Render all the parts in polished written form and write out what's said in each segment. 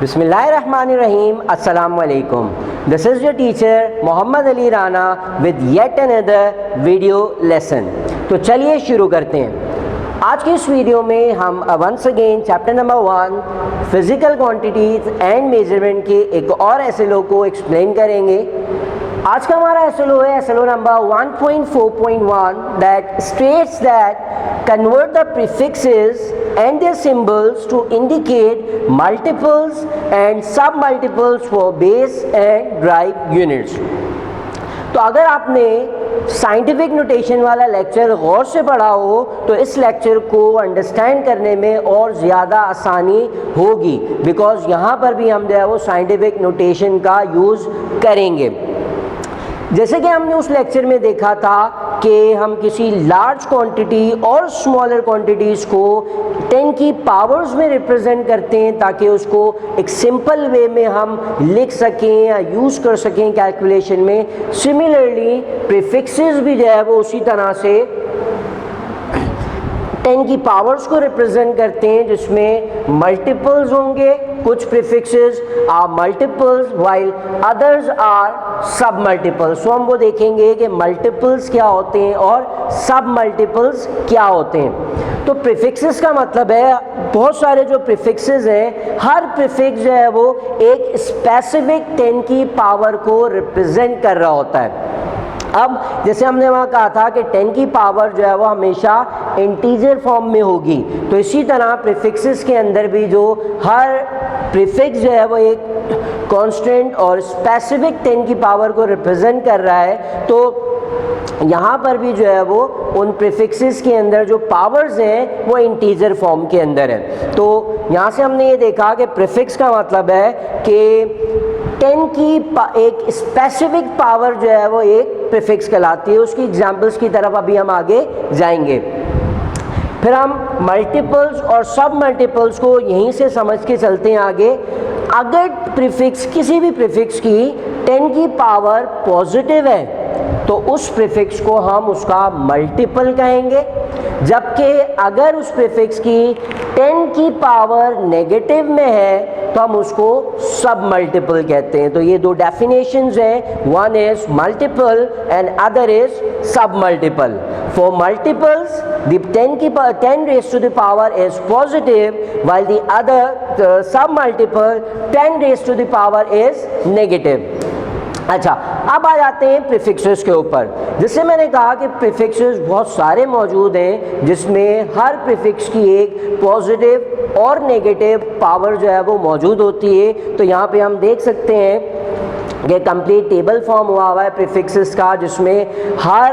Bismillahirrahmanirrahim. Assalamu alaikum. This is your teacher Mohammad Ali Rana with yet another video lesson. तो चलिए शुरू करते हैं। आज के इस वीडियो में हम once again chapter number 1 physical quantities and measurement के एक और एसएलओ को एक्सप्लेन करेंगे। आज का हमारा एसएलओ है SLO number 1.4.1 that states that convert the prefixes and their symbols to indicate multiples and submultiples for base and drive units। तो अगर आपने साइंटिफिक नोटेशन वाला लेक्चर गौर से पढ़ा हो तो इस लेक्चर को अंडरस्टैंड करने में और ज़्यादा आसानी होगी, बिकॉज यहाँ पर भी हम जो है वो साइंटिफिक नोटेशन का यूज़ करेंगे। जैसे कि हमने उस लेक्चर में देखा था कि हम किसी लार्ज क्वांटिटी और स्मॉलर क्वांटिटीज़ को 10 की पावर्स में रिप्रेजेंट करते हैं ताकि उसको एक सिंपल वे में हम लिख सकें या यूज़ कर सकें कैलकुलेशन में। सिमिलरली प्रीफिक्सेस भी जो है वो उसी तरह से 10 की पावर्स को रिप्रेजेंट करते हैं जिसमें मल्टीपल्स होंगे। कुछ prefixes are multiples while others are sub multiples. तो हम वो देखेंगे कि मल्टीपल्स क्या होते हैं और सब मल्टीपल्स क्या होते हैं। तो प्रीफिक्सेस का मतलब है बहुत सारे जो प्रीफिक्सेस हैं, हर प्रीफिक्स जो है वो एक स्पेसिफिक 10 की पावर को रिप्रेजेंट कर रहा होता है। अब जैसे हमने वहाँ कहा था कि 10 की पावर जो है वो हमेशा इंटीजर फॉर्म में होगी, तो इसी तरह प्रीफिक्सेस के अंदर भी जो हर प्रीफिक्स जो है वो एक कांस्टेंट और स्पेसिफिक 10 की पावर को रिप्रेजेंट कर रहा है। तो यहाँ पर भी जो है वो उन प्रीफिक्सेस के अंदर जो पावर्स हैं वो इंटीजर फॉर्म के अंदर है। तो यहाँ से हमने ये देखा कि प्रीफिक्स का मतलब है कि 10 की एक स्पेसिफिक पावर जो है वो एक प्रीफिक्स कहलाती है। उसकी एग्जांपल्स की तरफ अभी हम आगे जाएंगे। फिर हम मल्टीपल्स और सब मल्टीपल्स को यहीं से समझ के चलते हैं आगे। अगर प्रीफिक्स किसी भी प्रीफिक्स की 10 की पावर पॉजिटिव है तो उस प्रीफिक्स को हम उसका मल्टीपल कहेंगे, जबकि अगर उस प्रीफिक्स की 10 की पावर नेगेटिव में है तो हम उसको सब मल्टीपल कहते हैं। तो ये दो डेफिनेशंस हैं, one is multiple and other is sub multiple. For multiples the 10 raise to the power is positive while the other sub multiple 10 raise to the power is negative. अच्छा, अब आ जाते हैं प्रीफिक्सेस के ऊपर। जैसे मैंने कहा कि प्रीफिक्सेस बहुत सारे मौजूद हैं जिसमें हर प्रीफिक्स की एक पॉजिटिव और नेगेटिव पावर जो है वो मौजूद होती है। तो यहाँ पे हम देख सकते हैं कि कंप्लीट टेबल फॉर्म हुआ है प्रीफिक्सेस का, जिसमें हर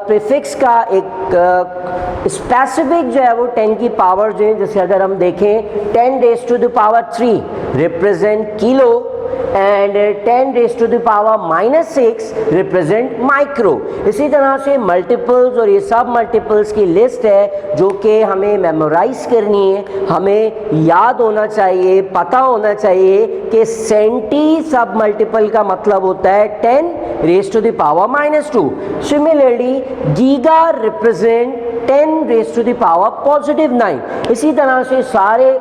प्रीफिक्स का एक स्पेसिफिक जो है वो 10 की पावर जो है, जैसे अगर हम देखें 10 raise to the power 3 represent kilo and 10 raise to the power -6 represent micro. इसी तरह से मल्टीपल्स और ये सब मल्टीपल्स की लिस्ट है जो कि हमें मेमोराइज करनी है, हमें याद होना चाहिए, पता होना चाहिए कि सेंटी सब मल्टीपल का मतलब होता है 10 raise to the power -2। Similarly giga represent 10 raise to the power +9। इसी तरह से सारे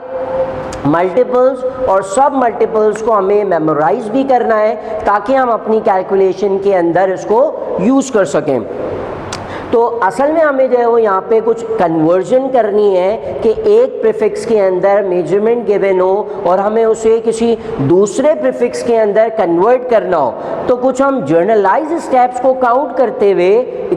मल्टीपल्स और सब मल्टीपल्स को हमें मेमोराइज भी करना है ताकि हम अपनी कैलकुलेशन के अंदर इसको यूज़ कर सकें। तो असल में हमें जो है वो यहाँ पे कुछ कन्वर्जन करनी है कि एक प्रीफिक्स के अंदर मेजरमेंट गिवन हो और हमें उसे किसी दूसरे प्रीफिक्स के अंदर कन्वर्ट करना हो। तो कुछ हम जर्नलाइज स्टेप्स को काउंट करते हुए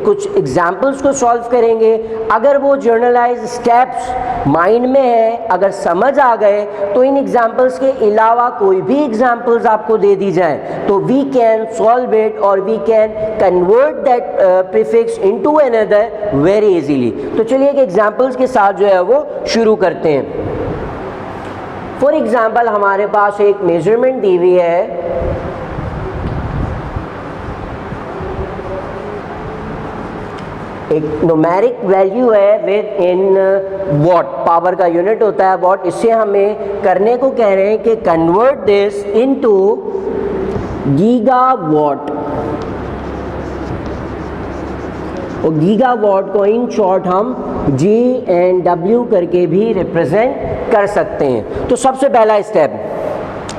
कुछ एग्जाम्पल्स को सॉल्व करेंगे। अगर वो जर्नलाइज स्टेप्स माइंड में है, अगर समझ आ गए, तो इन एग्जाम्पल्स के अलावा कोई भी एग्जाम्पल्स आपको दे दी जाएँ तो वी कैन सॉल्व इट और we can convert that prefix into another very easily. तो चलिए एक एग्जाम्पल्स के साथ जो है वो शुरू करते हैं। फॉर एग्जाम्पल हमारे पास एक मेजरमेंट दी हुई है, एक न्यूमेरिक वैल्यू है विद इन वॉट, पावर का यूनिट होता है वॉट। इससे हमें करने को कह रहे हैं कि कन्वर्ट दिस इनटू गीगावाट। और गीगावाट को इन शॉर्ट हम G एंड W करके भी रिप्रेजेंट कर सकते हैं। तो सबसे पहला स्टेप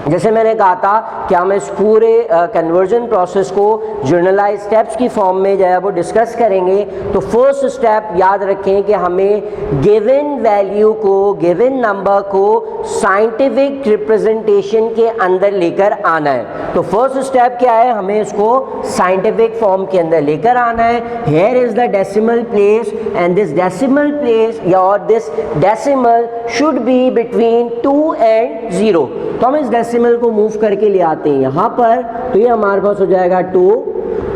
जैसे मैंने कहा था कि हम इस पूरे कन्वर्जन प्रोसेस को जर्नलाइज स्टेप्स की फॉर्म में जो है वो डिस्कस करेंगे। तो फर्स्ट स्टेप याद रखें कि हमें गिवन वैल्यू को, गिवन नंबर को साइंटिफिक रिप्रेजेंटेशन के अंदर लेकर आना है। तो फर्स्ट स्टेप क्या है, हमें इसको साइंटिफिक फॉर्म के अंदर लेकर आना है। Here is the decimal place and this decimal place या this decimal should be between 2 and 0। तो हम इस डेसिमल को मूव करके ले आते हैं यहाँ पर, तो ये हमारे पास हो जाएगा 2,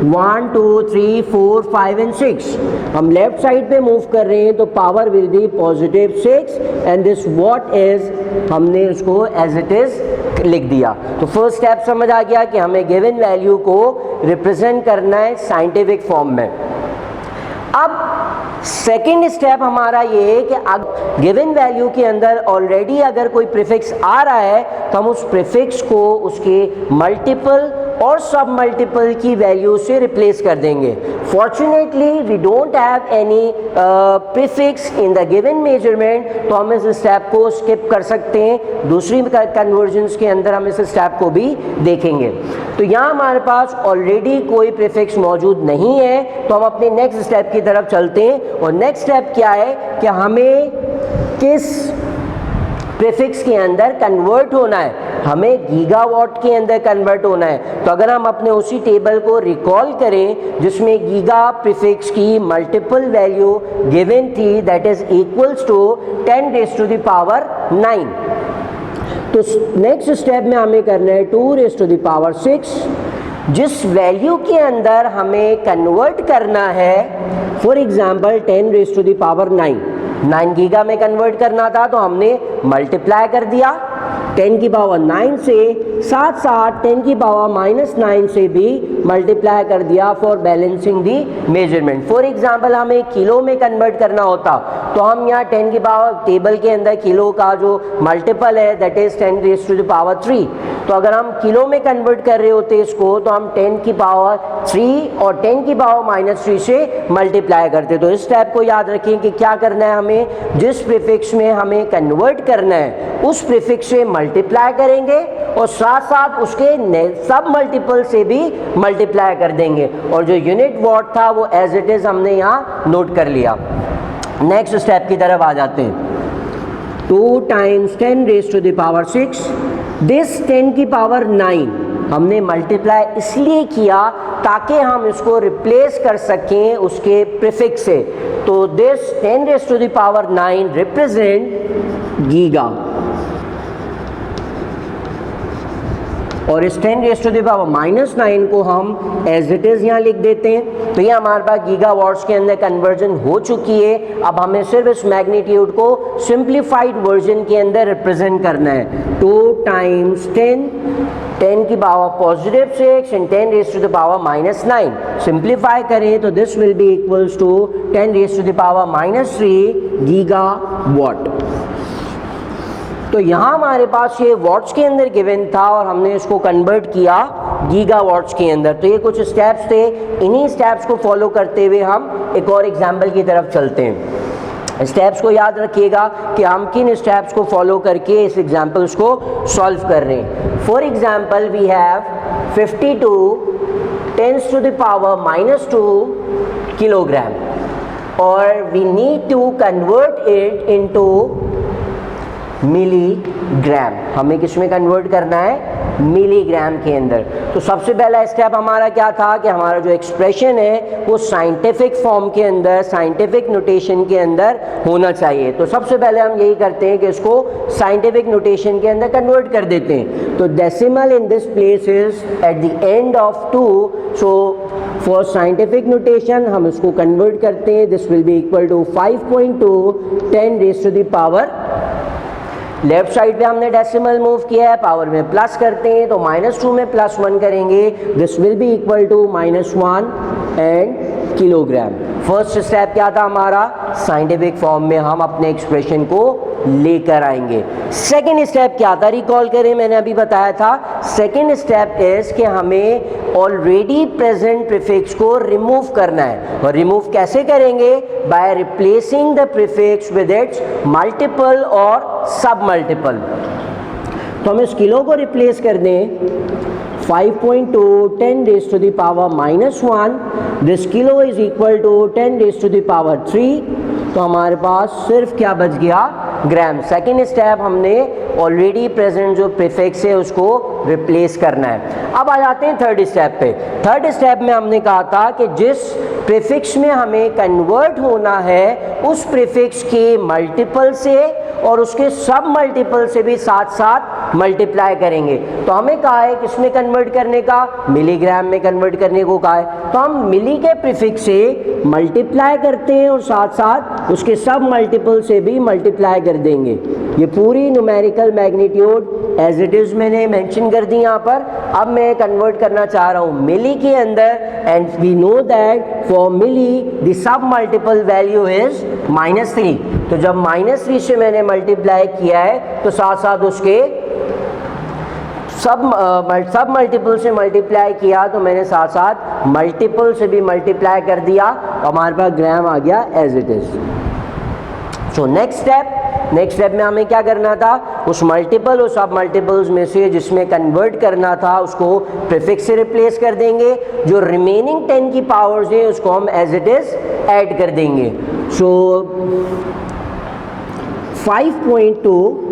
1, 2, 3, 4, 5 and 6। हम लेफ्ट साइड पे मूव कर रहे हैं तो power will be positive 6 and this what is, हमने उसको एज इट इज लिख दिया। तो फर्स्ट स्टेप समझ आ गया कि हमें गिवन वैल्यू को रिप्रेजेंट करना है साइंटिफिक फॉर्म में। अब सेकेंड स्टेप हमारा ये है कि गिवन वैल्यू के अंदर ऑलरेडी अगर कोई प्रीफिक्स आ रहा है तो हम उस प्रीफिक्स को उसके मल्टीपल और सब मल्टीपल की वैल्यू से रिप्लेस कर देंगे। Fortunately we don't have any prefix in the given measurement, तो हम इस स्टेप को स्किप कर सकते हैं। दूसरी कन्वर्जन्स के अंदर हम इस स्टेप को भी देखेंगे। तो यहाँ हमारे पास ऑलरेडी कोई प्रीफिक्स मौजूद नहीं है, तो हम अपने नेक्स्ट स्टेप की तरफ चलते हैं। और नेक्स्ट स्टेप क्या है कि हमें किस प्रीफिक्स के अंदर कन्वर्ट होना है, हमें गीगावाट के अंदर कन्वर्ट होना है। तो अगर हम अपने उसी टेबल को रिकॉल करें जिसमें गीगा प्रीफिक्स की मल्टीपल वैल्यू गिवन थी, that is equals to 10 raised to the power 9। तो नेक्स्ट स्टेप में हमें करना है 2 raised to the power 6। जिस वैल्यू के अंदर हमें कन्वर्ट करना है, for example 10 raised to the power 9 giga में कन्वर्ट करना था, तो हमने मल्टीप्लाई कर दिया 10 की पावर 9 से, साथ साथ 10 की पावर -9 से भी मल्टीप्लाई कर दिया for balancing the measurement. For example हमें किलो में कन्वर्ट करना होता तो हम यहाँ 10 की पावर टेबल के अंदर किलो का जो मल्टीपल है that is 10 raised to the power 3। तो अगर हम किलो में कन्वर्ट कर रहे होते इसको तो हम 10 की पावर 3 और 10 की पावर -3 से मल्टीप्लाई करते। तो इस स्टेप को याद रखें कि क्या करना है, हमें जिस प्रीफिक्स में हमें कन्वर्ट करना है उस प्रीफिक्स से मल्टीप्लाई करेंगे और साथ साथ उसके सब मल्टीपल से भी मल्टीप्लाई कर देंगे, और जो यूनिट वॉट था वो एज इट इज हमने यहाँ नोट कर लिया। नेक्स्ट स्टेप की तरफ आ जाते हैं। 2 times 10 raised to the power 6, this 10 की पावर 9 हमने मल्टीप्लाई इसलिए किया ताकि हम इसको रिप्लेस कर सकें उसके प्रीफिक्स से। तो this 10 raised to the power 9 represent giga, और इस 10 raised to the power -9 को हम एज इट इज यहाँ लिख देते हैं। तो ये हमारे पास गीगावाट्स के अंदर कन्वर्जन हो चुकी है। अब हमें सिर्फ इस मैग्नीट्यूड को सिंप्लीफाइड वर्जन के अंदर रिप्रेजेंट करना है। 2 times 10 की power positive 6 and 10 raised to the power -9 simplify करें तो this will be equals to 10 raised to the power -3 gigawatt. तो यहाँ हमारे पास ये वॉट्स के अंदर गिवन था और हमने इसको कन्वर्ट किया गीगावाट्स के अंदर। तो ये कुछ स्टेप्स थे, इन्हीं स्टेप्स को फॉलो करते हुए हम एक और एग्जाम्पल की तरफ चलते हैं। स्टेप्स को याद रखिएगा कि हम किन स्टेप्स को फॉलो करके इस एग्जाम्पल्स को सॉल्व कर रहे हैं। For example we have 52 10 to the power -2 kilogram और we need to convert it into milligram. हमें किस में कन्वर्ट करना है, मिलीग्राम के अंदर। तो सबसे पहला स्टेप हमारा क्या था कि हमारा जो एक्सप्रेशन है वो साइंटिफिक फॉर्म के अंदर, साइंटिफिक नोटेशन के अंदर होना चाहिए। तो सबसे पहले हम यही करते हैं कि इसको साइंटिफिक नोटेशन के अंदर कन्वर्ट कर देते हैं। तो decimal in this place is at the end of 2, so for scientific notation हम इसको कन्वर्ट करते हैं। This will be equal to 5.2 10 raised to the power, left side पे हमने डेसिमल मूव किया है, पावर में प्लस करते हैं तो -2 में +1 करेंगे, this will be equal to -1 and kilogram. First step क्या था हमारा, साइंटिफिक फॉर्म में हम अपने एक्सप्रेशन को लेकर आएंगे। सेकेंड स्टेप क्या था, रिकॉल करें, मैंने अभी बताया था। सेकेंड स्टेप इज कि हमें ऑलरेडी प्रेजेंट प्रीफिक्स को रिमूव करना है, और रिमूव कैसे करेंगे, by replacing the prefix with its multiple और सब मल्टीपल। तो हम इस किलो को रिप्लेस कर दें 5.2 10 raised to the power -1, this kilo is equal to 10 raised to the power 3, तो हमारे पास सिर्फ क्या बच गया, ग्राम। सेकेंड स्टेप हमने ऑलरेडी प्रेजेंट जो प्रीफिक्स है उसको रिप्लेस करना है। अब आ जाते हैं थर्ड स्टेप पे। थर्ड स्टेप में हमने कहा था कि जिस प्रीफिक्स में हमें कन्वर्ट होना है उस प्रीफिक्स के मल्टीपल से और उसके सब मल्टीपल से भी साथ साथ मल्टीप्लाई करेंगे। तो हमें कहा है किसमें कन्वर्ट करने का, मिलीग्राम में कन्वर्ट करने को कहा है। तो हम मिली के प्रीफिक्स से मल्टीप्लाई करते हैं और साथ साथ उसके सब मल्टीपल से भी मल्टीप्लाई कर देंगे। ये पूरी numerical magnitude as it is मैंने मेंशन कर दी यहाँ पर। अब मैं कन्वर्ट करना चाह रहा हूँ मिली के अंदर, and we know that for milli the sub multiple value is -3। तो जब -3 से मैंने मल्टीप्लाई किया है तो साथ साथ उसके सब मल्टीपल से मल्टीप्लाई किया, तो मैंने साथ साथ मल्टीपल से भी मल्टीप्लाई कर दिया, हमारे पास ग्राम आ गया as it is. So next step में हमें क्या करना था, उस मल्टीपल और सब मल्टीपल्स में से जिसमें कन्वर्ट करना था उसको प्रीफिक्स से रिप्लेस कर देंगे, जो रिमेनिंग 10 की पावर्स हैं उसको हम एज इट इज ऐड कर देंगे। सो 5.2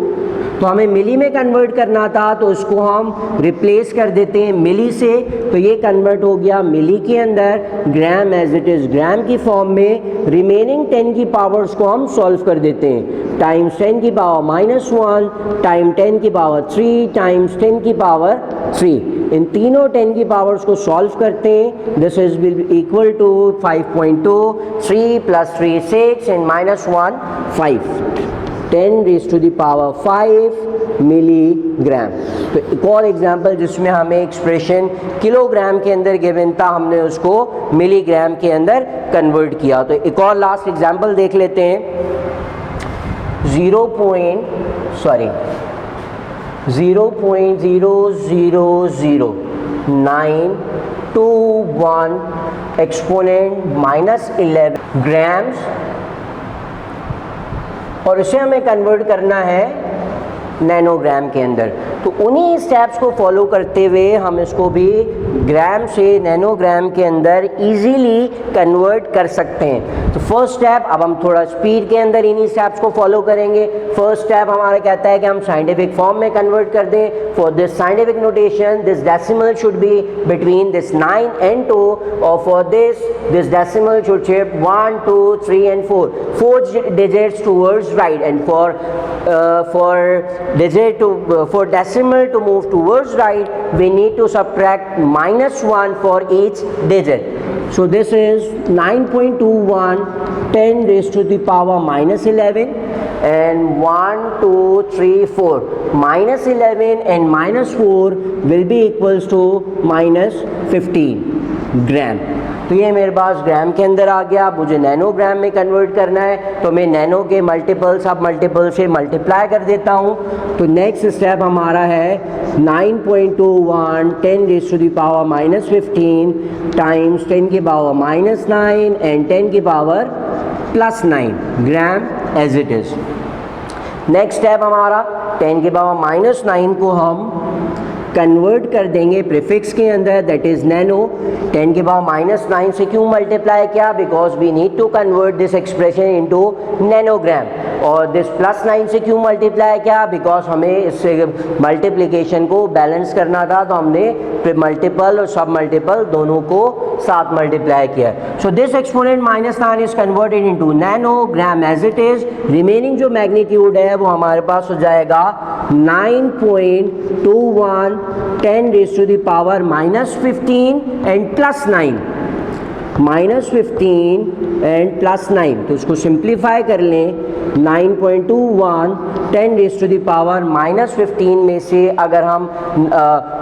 तो हमें मिली में कन्वर्ट करना था, तो उसको हम रिप्लेस कर देते हैं मिली से, तो ये कन्वर्ट हो गया मिली के अंदर, ग्राम एज इट इज़ ग्राम की फॉर्म में। रिमेनिंग 10 की पावर्स को हम सॉल्व कर देते हैं, टाइम्स 10 की पावर -1 टाइम 10 की पावर 3 टाइम्स 10 की पावर 3। इन तीनों 10 की पावर्स को सॉल्व करते हैं। This is will be equal to 5.2 3 + 3 6 and -1 5, 10 raised to the power 5 milligram. तो एक और एग्जाम्पल जिसमें हमें एक्सप्रेशन किलोग्राम के अंदर गिवन था, हमने उसको मिलीग्राम के अंदर कन्वर्ट किया। तो एक और लास्ट एग्जाम्पल देख लेते हैं। 0.0000921 एक्सपोनेंट -11 ग्राम्स, और इसे हमें कन्वर्ट करना है नैनोग्राम के अंदर। तो उन्हीं स्टेप्स को फॉलो करते हुए हम इसको भी ग्राम से नैनोग्राम के अंदर इजीली कन्वर्ट कर सकते हैं। तो फर्स्ट स्टेप, अब हम थोड़ा स्पीड के अंदर इन्हीं स्टेप्स को फॉलो करेंगे। फर्स्ट स्टेप हमारा कहता है कि हम साइंटिफिक फॉर्म में कन्वर्ट कर दें। For this scientific notation this decimal should be between this 9 and 2, और for this decimal should shift 1 2 3 and 4 digits towards right, and for decimal to move towards right we need to subtract -1 for each digit. So this is 9.21 10 raised to the power -11 and 1 2 3 4 -11 and -4 will be equals to -15 ग्राम। तो ये मेरे पास ग्राम के अंदर आ गया। मुझे nanogram में convert करना है, तो मैं नैनो के मल्टीपल सब मल्टीपल से मल्टीप्लाई कर देता हूँ। तो नेक्स्ट स्टेप हमारा है 9.21 10 raised to the power -15 times 10 की पावर -9 एंड 10 की power +9 gram as it is. Next step हमारा 10 की पावर -9 को हम कन्वर्ट कर देंगे प्रीफिक्स के अंदर, दैट इज नैनो। 10 के पावर -9 से क्यों मल्टीप्लाई किया, because we need to convert this expression into nanogram. और दिस +9 से क्यों मल्टीप्लाई किया, बिकॉज हमें इससे मल्टीप्लिकेशन को बैलेंस करना था, तो हमने मल्टीपल और सब मल्टीपल दोनों को साथ मल्टीप्लाई किया। So this exponent -9 is converted into nanogram as it is. Remaining जो मैग्नीट्यूड है वो हमारे पास हो जाएगा 9.21 10 raised to the power -15 and +9 -15 and +9। तो इसको सिंप्लीफाई कर लें। 9.21 10 raised to the power -15 में से अगर हम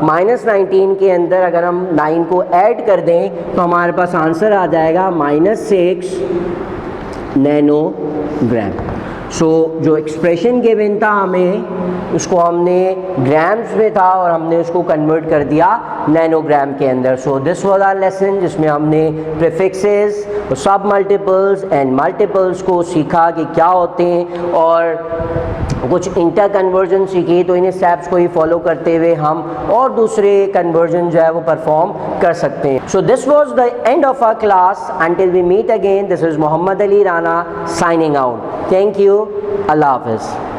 -19 के अंदर अगर हम 9 को ऐड कर दें तो हमारे पास आंसर आ जाएगा -6 नैनोग्राम। सो जो एक्सप्रेशन गिवन था हमें, उसको हमने ग्राम्स में था और हमने उसको कन्वर्ट कर दिया नैनोग्राम के अंदर। So this was our lesson जिसमें हमने प्रीफिक्सेस, सब मल्टीपल्स एंड मल्टीपल्स को सीखा कि क्या होते हैं, और कुछ इंटर कन्वर्जन सीखी। तो इन स्टेप्स को ही फॉलो करते हुए हम और दूसरे कन्वर्जन जो है वो परफॉर्म कर सकते हैं। So this was the end of our class. Until we meet again, this is Mohammad Ali Rana signing out. Thank you. अल्लाह हाफिज़।